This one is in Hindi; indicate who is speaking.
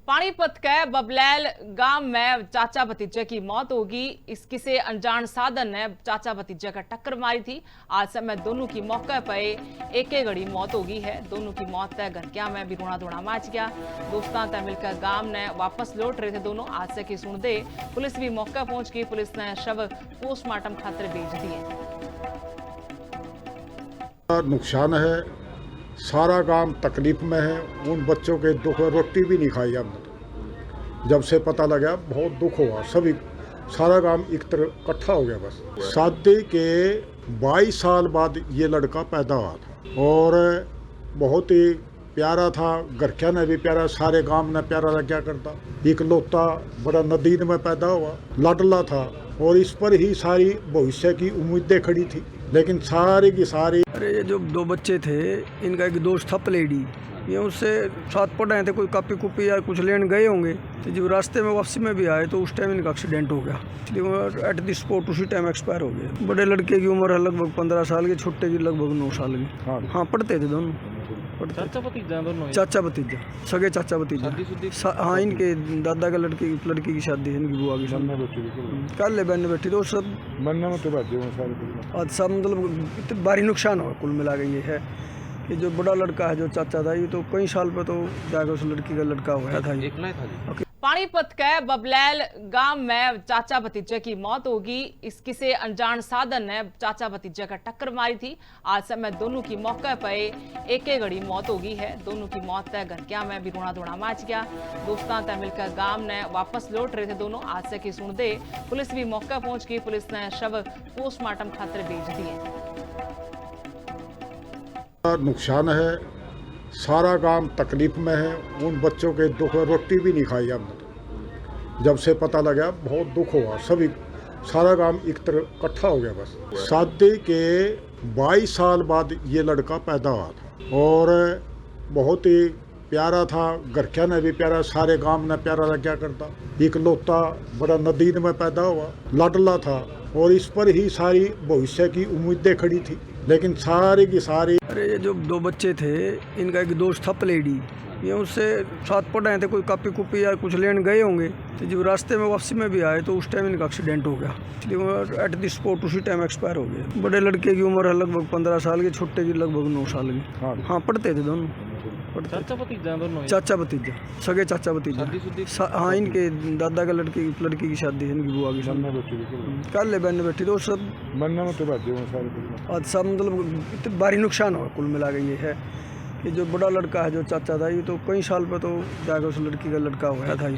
Speaker 1: पानीपत के बबलैल गांव में चाचा भतीजे की मौत होगी। इस किसी अनजान साधन ने चाचा भतीजे का टक्कर मारी थी। आज समय दोनों की मौके पर एक ही घड़ी मौत हो गई है। दोनों की मौत तय घरकिया में भी रोना धोना मच गया। दोस्तां तय मिलकर गांव ने वापस लौट रहे थे दोनों। हादसे की सुनते पुलिस भी मौके पहुंच गई। पुलिस ने शव पोस्टमार्टम खातिर भेज दिए।
Speaker 2: नुकसान है, सारा गांव तकलीफ में है। उन बच्चों के दुख, रोटी भी नहीं खाई हमने तो। जब से पता लगा बहुत दुख हुआ, सभी सारा गांव एक तरफ इकट्ठा हो गया। बस शादी के 22 साल बाद ये लड़का पैदा हुआ था और बहुत ही प्यारा था। घरकिया ने भी प्यारा, सारे गांव ने प्यारा लग्या करता। इकलौता बड़ा नदीन में पैदा हुआ, लाडला था और इस पर ही सारी भविष्य की उम्मीदें खड़ी थी। लेकिन सारी की सारी
Speaker 3: अरे ये जो दो बच्चे थे, इनका एक दोस्त था प्लेडी, ये उससे साथ पढ़ रहे थे, कोई कॉपी कुपी या कुछ लेने गए होंगे। तो जब रास्ते में वापसी में भी आए तो उस टाइम इनका एक्सीडेंट हो गया, इसलिए एट द स्पॉट उसी टाइम एक्सपायर हो गए। बड़े लड़के की उम्र है लगभग 15 साल की, छोटे की लगभग 9 साल की। हाँ पढ़ते थे दोनों,
Speaker 4: चाचा भतीजा दोनों।
Speaker 3: चाचा भतीजा, सगे चाचा भतीजा। हाँ, इनके दादा का लड़की की शादी है, इनकी बुआ की शादी। कल बहन बैठी तो सब आज सब मतलब इतने भारी नुकसान हुआ। कुल मिला के ये है कि जो बड़ा लड़का है, जो चाचा था, ये तो कई साल पे तो जाकर उस लड़की का लड़का हुआ था।
Speaker 1: पानीपत के बबलैल गांव में चाचा भतीजे की मौत होगी। इस किसी अनजान साधन ने चाचा भतीजे का टक्कर मारी थी। आज समय दोनों की मौके पर एक ही घड़ी मौत हो गई है। दोनों की मौत तय घरकिया में भी रोना धोना मच गया। दोस्तां तय मिलकर गांव ने वापस लौट रहे थे दोनों। हादसे की सुनते पुलिस भी मौके पहुंच गई। पुलिस ने शव पोस्टमार्टम खातिर भेज दिए।
Speaker 2: नुकसान है, सारा गांव तकलीफ में है। उन बच्चों के दुख, रोटी भी नहीं खाई हमने तो। जब से पता लगा बहुत दुख हुआ, सभी सारा गांव एक तरफ इकट्ठा हो गया। बस शादी के 22 साल बाद ये लड़का पैदा हुआ था और बहुत ही प्यारा था। घरकिया ने भी प्यारा, सारे गांव ने प्यारा लग्या करता। इकलौता बड़ा नदीन में पैदा हुआ, लाडला था और इस पर ही सारी भविष्य की उम्मीदें खड़ी थी। लेकिन सारी की सारी
Speaker 3: अरे ये जो दो बच्चे थे, इनका एक दोस्त था प्लेडी, ये उससे साथ पढ़ रहे थे, कोई कॉपी कुपी या कुछ लेने गए होंगे। तो जब रास्ते में वापसी में भी आए तो उस टाइम इनका एक्सीडेंट हो गया, इसलिए एट द स्पॉट उसी टाइम एक्सपायर हो गए। बड़े लड़के की उम्र है लगभग 15 साल की, छोटे की लगभग 9 साल की। हाँ पढ़ते थे दोनों,
Speaker 4: चाचा भतीजा दोनों।
Speaker 3: चाचा भतीजा, सगे चाचा भतीजा। हाँ, इनके दादा का लड़की की शादी है, इनकी बुआ की शादी। कल बहन बैठी तो सब आज सब मतलब इतने भारी नुकसान हुआ। कुल मिला के ये है कि जो बड़ा लड़का है, जो चाचा था, ये तो कई साल पे तो जाकर उस लड़की का लड़का हुआ था।